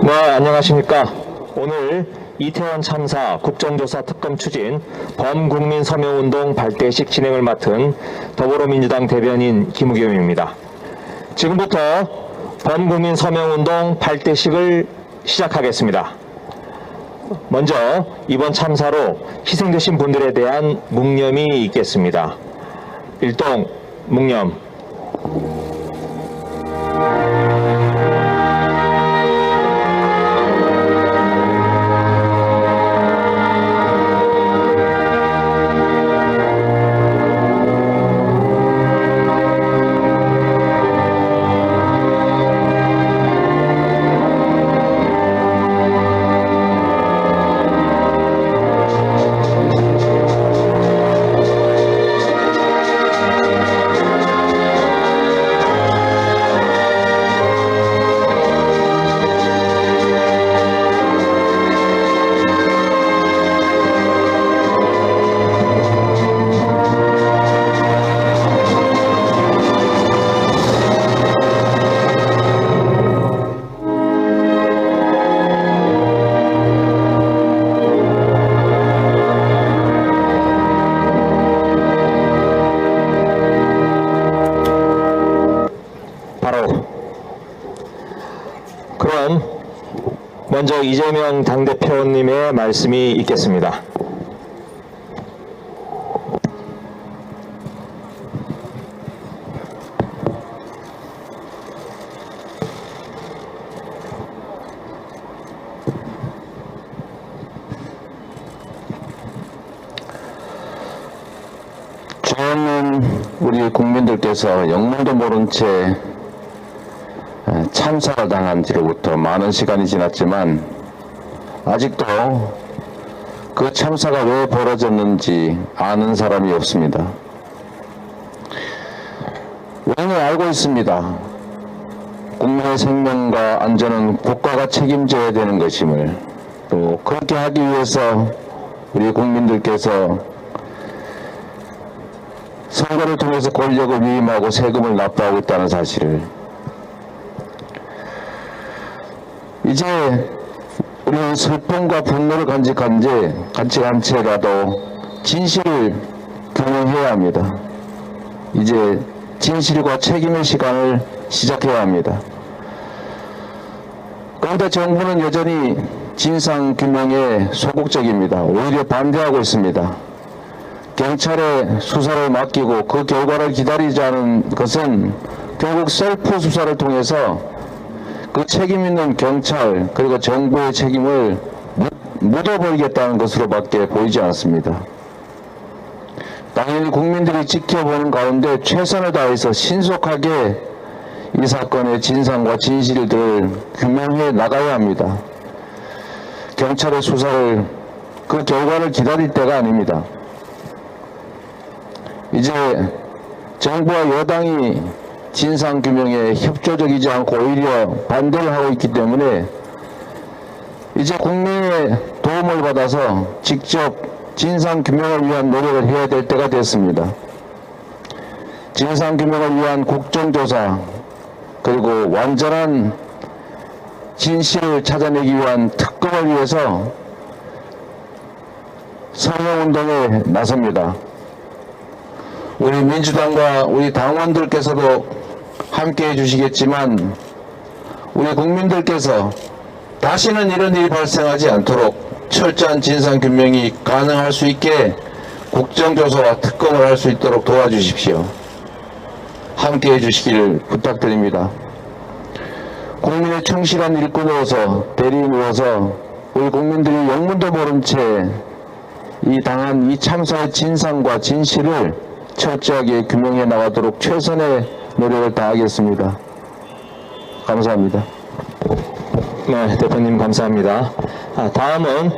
네, 안녕하십니까. 오늘 이태원 참사 국정조사 특검 추진 범국민 서명운동 발대식 진행을 맡은 더불어민주당 대변인 김우겸입니다. 지금부터 범국민 서명운동 발대식을 시작하겠습니다. 먼저 이번 참사로 희생되신 분들에 대한 묵념이 있겠습니다. 일동 묵념. 그럼 먼저 이재명 당대표님의 말씀이 있겠습니다. 저는 우리 국민들께서 영문도 모른 채 참사를 당한 뒤로부터 많은 시간이 지났지만 아직도 그 참사가 왜 벌어졌는지 아는 사람이 없습니다. 우리는 알고 있습니다. 국민의 생명과 안전은 국가가 책임져야 되는 것임을, 또 그렇게 하기 위해서 우리 국민들께서 선거를 통해서 권력을 위임하고 세금을 납부하고 있다는 사실을, 이제 우리는 슬픔과 분노를 간직한 채라도 진실을 규명해야 합니다. 이제 진실과 책임의 시간을 시작해야 합니다. 그런데 정부는 여전히 진상규명에 소극적입니다. 오히려 반대하고 있습니다. 경찰에 수사를 맡기고 그 결과를 기다리자는 것은 결국 셀프 수사를 통해서 그 책임 있는 경찰 그리고 정부의 책임을 묻어버리겠다는 것으로밖에 보이지 않습니다. 당연히 국민들이 지켜보는 가운데 최선을 다해서 신속하게 이 사건의 진상과 진실들을 규명해 나가야 합니다. 경찰의 수사를, 그 결과를 기다릴 때가 아닙니다. 이제 정부와 여당이 진상규명에 협조적이지 않고 오히려 반대를 하고 있기 때문에 이제 국민의 도움을 받아서 직접 진상규명을 위한 노력을 해야 될 때가 됐습니다. 진상규명을 위한 국정조사, 그리고 완전한 진실을 찾아내기 위한 특검을 위해서 서명운동에 나섭니다. 우리 민주당과 우리 당원들께서도 함께 해주시겠지만 우리 국민들께서 다시는 이런 일이 발생하지 않도록 철저한 진상규명이 가능할 수 있게 국정조사와 특검을 할 수 있도록 도와주십시오. 함께 해주시기를 부탁드립니다. 국민의 충실한 일꾼으로서, 대리인으로서 우리 국민들이 영문도 모른 채 이 당한 이 참사의 진상과 진실을 철저하게 규명해 나가도록 최선의 노력을 다하겠습니다. 감사합니다. 네, 대표님 감사합니다. 다음은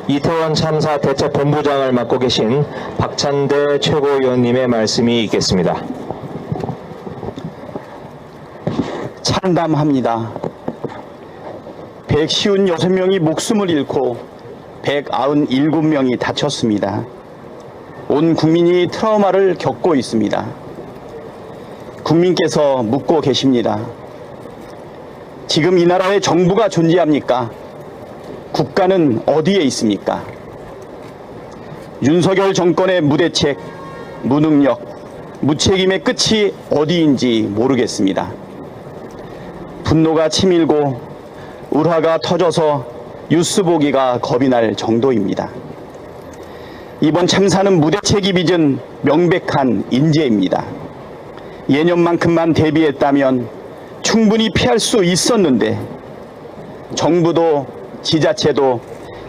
이태원 참사 대책본부장을 맡고 계신 박찬대 최고위원님의 말씀이 있겠습니다. 참담합니다. 156명이 목숨을 잃고 197명이 다쳤습니다. 온 국민이 트라우마를 겪고 있습니다. 국민께서 묻고 계십니다. 지금 이 나라에 정부가 존재합니까? 국가는 어디에 있습니까? 윤석열 정권의 무대책, 무능력, 무책임의 끝이 어디인지 모르겠습니다. 분노가 치밀고 울화가 터져서 뉴스 보기가 겁이 날 정도입니다. 이번 참사는 무대책이 빚은 명백한 인재입니다. 예년만큼만 대비했다면 충분히 피할 수 있었는데 정부도 지자체도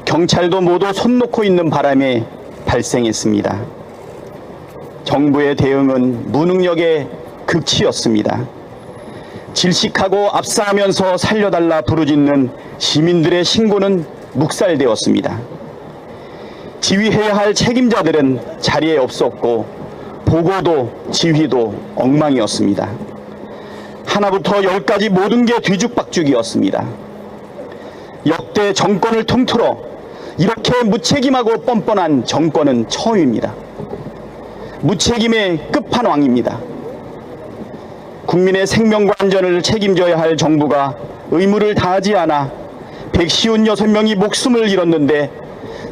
경찰도 모두 손 놓고 있는 바람에 발생했습니다. 정부의 대응은 무능력의 극치였습니다. 질식하고 압사하면서 살려달라 부르짖는 시민들의 신고는 묵살되었습니다. 지휘해야 할 책임자들은 자리에 없었고 보고도 지휘도 엉망이었습니다. 하나부터 열까지 모든 게 뒤죽박죽이었습니다. 역대 정권을 통틀어 이렇게 무책임하고 뻔뻔한 정권은 처음입니다. 무책임의 끝판왕입니다. 국민의 생명과 안전을 책임져야 할 정부가 의무를 다하지 않아 156명이 목숨을 잃었는데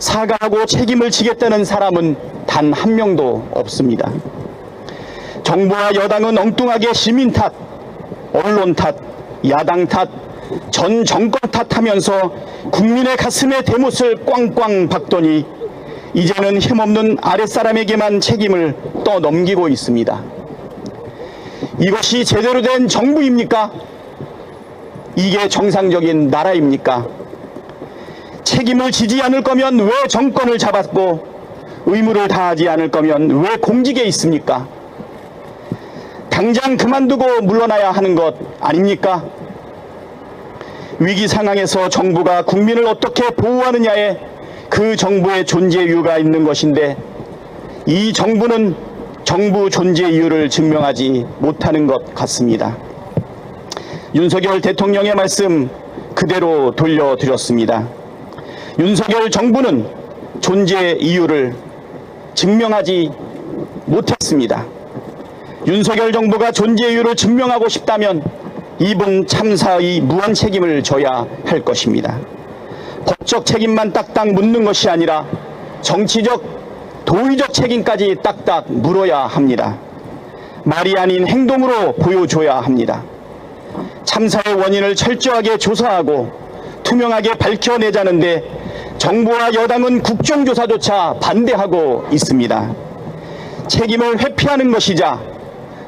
사과하고 책임을 지겠다는 사람은 단 한 명도 없습니다. 정부와 여당은 엉뚱하게 시민 탓, 언론 탓, 야당 탓, 전 정권 탓하면서 국민의 가슴에 대못을 꽝꽝 박더니 이제는 힘없는 아랫사람에게만 책임을 떠넘기고 있습니다. 이것이 제대로 된 정부입니까? 이게 정상적인 나라입니까? 책임을 지지 않을 거면 왜 정권을 잡았고 의무를 다하지 않을 거면 왜 공직에 있습니까? 당장 그만두고 물러나야 하는 것 아닙니까? 위기 상황에서 정부가 국민을 어떻게 보호하느냐에 그 정부의 존재 이유가 있는 것인데 이 정부는 정부 존재 이유를 증명하지 못하는 것 같습니다. 윤석열 대통령의 말씀 그대로 돌려드렸습니다. 윤석열 정부는 존재 이유를 증명하지 못했습니다. 윤석열 정부가 존재 이유를 증명하고 싶다면 이번 참사의 무한 책임을 져야 할 것입니다. 법적 책임만 딱딱 묻는 것이 아니라 정치적, 도의적 책임까지 딱딱 물어야 합니다. 말이 아닌 행동으로 보여줘야 합니다. 참사의 원인을 철저하게 조사하고 투명하게 밝혀내자는데 정부와 여당은 국정조사조차 반대하고 있습니다. 책임을 회피하는 것이자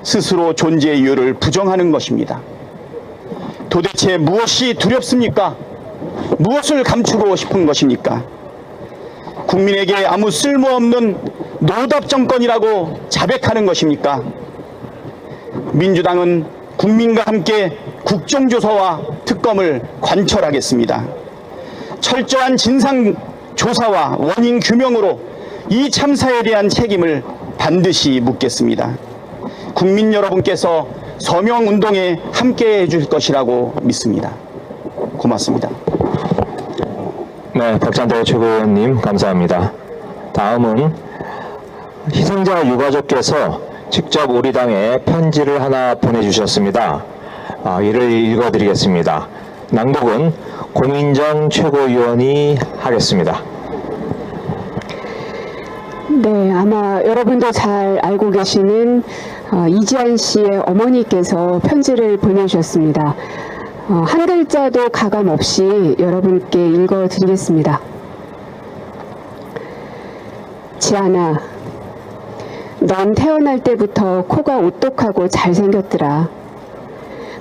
스스로 존재 이유를 부정하는 것입니다. 도대체 무엇이 두렵습니까? 무엇을 감추고 싶은 것입니까? 국민에게 아무 쓸모없는 노답 정권이라고 자백하는 것입니까? 민주당은 국민과 함께 국정조사와 특검을 관철하겠습니다. 철저한 진상조사와 원인 규명으로 이 참사에 대한 책임을 반드시 묻겠습니다. 국민 여러분께서 서명운동에 함께 해주실 것이라고 믿습니다. 고맙습니다. 네, 박찬대 최고위원님 감사합니다. 다음은 희생자 유가족께서 직접 우리 당에 편지를 하나 보내주셨습니다. 이를 읽어드리겠습니다. 낭독은 공인정 최고위원이 하겠습니다. 네, 아마 여러분도 잘 알고 계시는 이지한 씨의 어머니께서 편지를 보내주셨습니다. 한 글자도 가감 없이 여러분께 읽어드리겠습니다. 지안아, 넌 태어날 때부터 코가 오똑하고 잘생겼더라.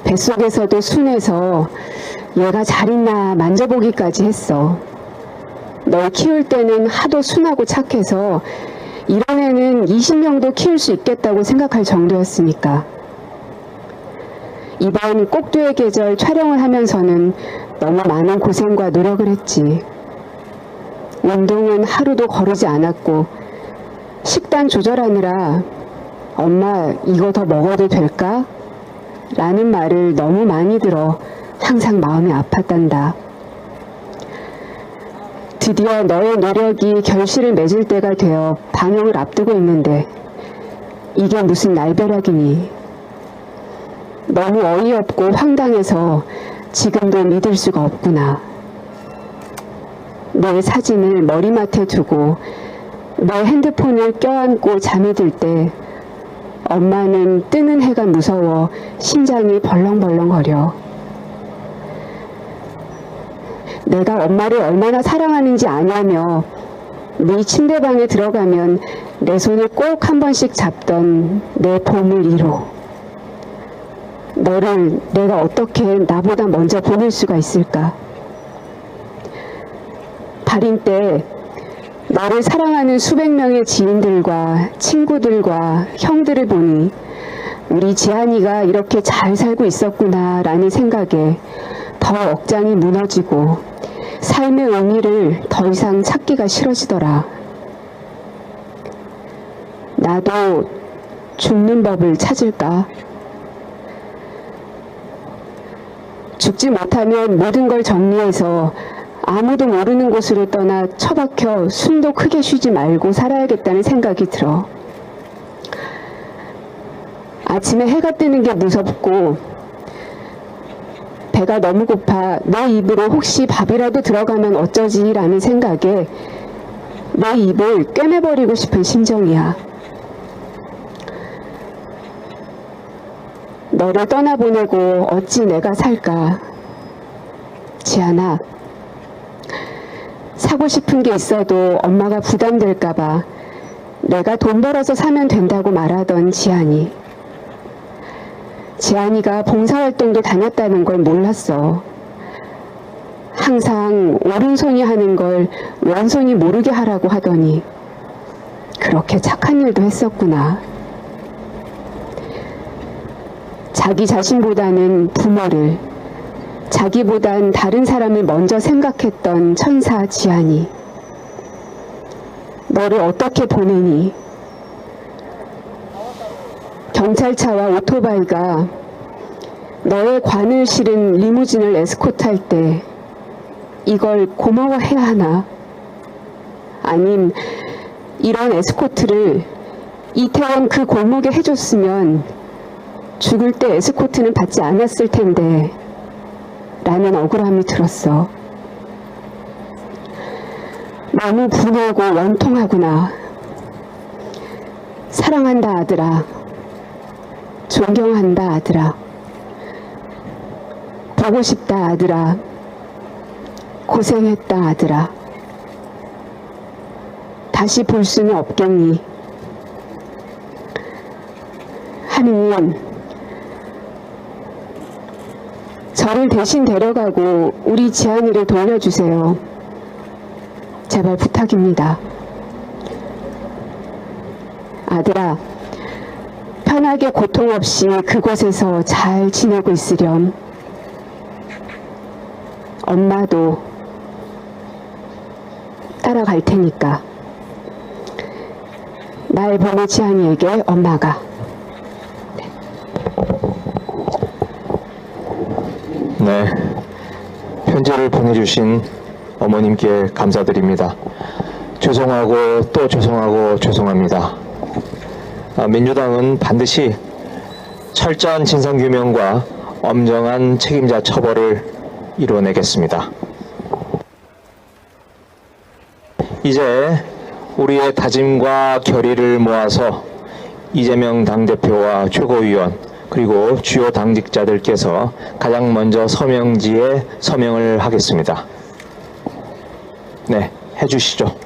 뱃속에서도 순해서 얘가 잘 있나 만져보기까지 했어. 널 키울 때는 하도 순하고 착해서 이런 애는 20명도 키울 수 있겠다고 생각할 정도였으니까. 이번 꼭두의 계절 촬영을 하면서는 너무 많은 고생과 노력을 했지. 운동은 하루도 거르지 않았고 식단 조절하느라 엄마 이거 더 먹어도 될까? 라는 말을 너무 많이 들어 항상 마음이 아팠단다. 드디어 너의 노력이 결실을 맺을 때가 되어 방영을 앞두고 있는데 이게 무슨 날벼락이니. 너무 어이없고 황당해서 지금도 믿을 수가 없구나. 내 사진을 머리맡에 두고 내 핸드폰을 껴안고 잠이 들 때 엄마는 뜨는 해가 무서워 심장이 벌렁벌렁거려. 내가 엄마를 얼마나 사랑하는지 아냐며 네 침대방에 들어가면 내 손을 꼭 한 번씩 잡던 내 보물 1호. 너를 내가 어떻게 나보다 먼저 보낼 수가 있을까? 발인 때 너를 사랑하는 수백 명의 지인들과 친구들과 형들을 보니 우리 지한이가 이렇게 잘 살고 있었구나 라는 생각에 더 억장이 무너지고 삶의 의미를 더 이상 찾기가 싫어지더라. 나도 죽는 법을 찾을까? 죽지 못하면 모든 걸 정리해서 아무도 모르는 곳으로 떠나 처박혀 숨도 크게 쉬지 말고 살아야겠다는 생각이 들어. 아침에 해가 뜨는 게 무섭고 배가 너무 고파 내 입으로 혹시 밥이라도 들어가면 어쩌지 라는 생각에 내 입을 꿰매버리고 싶은 심정이야. 너를 떠나보내고 어찌 내가 살까? 지한아, 사고 싶은 게 있어도 엄마가 부담될까봐 내가 돈 벌어서 사면 된다고 말하던 지한이. 지한이가 봉사활동도 다녔다는 걸 몰랐어. 항상 오른손이 하는 걸 왼손이 모르게 하라고 하더니 그렇게 착한 일도 했었구나. 자기 자신보다는 부모를, 자기보단 다른 사람을 먼저 생각했던 천사 지한이. 너를 어떻게 보내니? 경찰차와 오토바이가 너의 관을 실은 리무진을 에스코트할 때 이걸 고마워해야 하나? 아님 이런 에스코트를 이태원 그 골목에 해줬으면 죽을 때 에스코트는 받지 않았을 텐데 라는 억울함이 들었어. 너무 분하고 원통하구나. 사랑한다 아들아. 존경한다 아들아. 보고 싶다 아들아. 고생했다 아들아. 다시 볼 수는 없겠니? 하느님, 저를 대신 데려가고 우리 지한이를 돌려주세요. 제발 부탁입니다. 아들아, 편하게 고통 없이 그곳에서 잘 지내고 있으렴. 엄마도 따라갈 테니까. 날 보내 지한이에게 엄마가. 네, 편지를 보내주신 어머님께 감사드립니다. 죄송하고 또 죄송하고 죄송합니다. 민주당은 반드시 철저한 진상규명과 엄정한 책임자 처벌을 이뤄내겠습니다. 이제 우리의 다짐과 결의를 모아서 이재명 당대표와 최고위원 그리고 주요 당직자들께서 가장 먼저 서명지에 서명을 하겠습니다. 네, 해주시죠.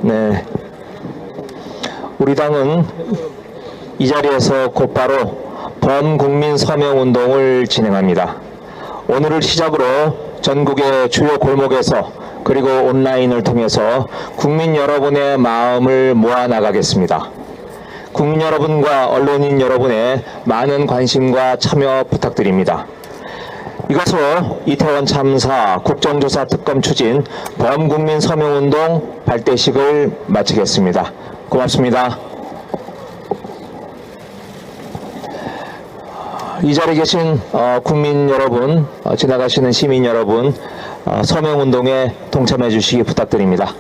네, 우리 당은 이 자리에서 곧바로 범국민 서명운동을 진행합니다. 오늘을 시작으로 전국의 주요 골목에서 그리고 온라인을 통해서 국민 여러분의 마음을 모아 나가겠습니다. 국민 여러분과 언론인 여러분의 많은 관심과 참여 부탁드립니다. 이것으로 이태원 참사 국정조사 특검 추진 범국민 서명운동 발대식을 마치겠습니다. 고맙습니다. 이 자리에 계신 국민 여러분, 지나가시는 시민 여러분, 서명운동에 동참해 주시기 부탁드립니다.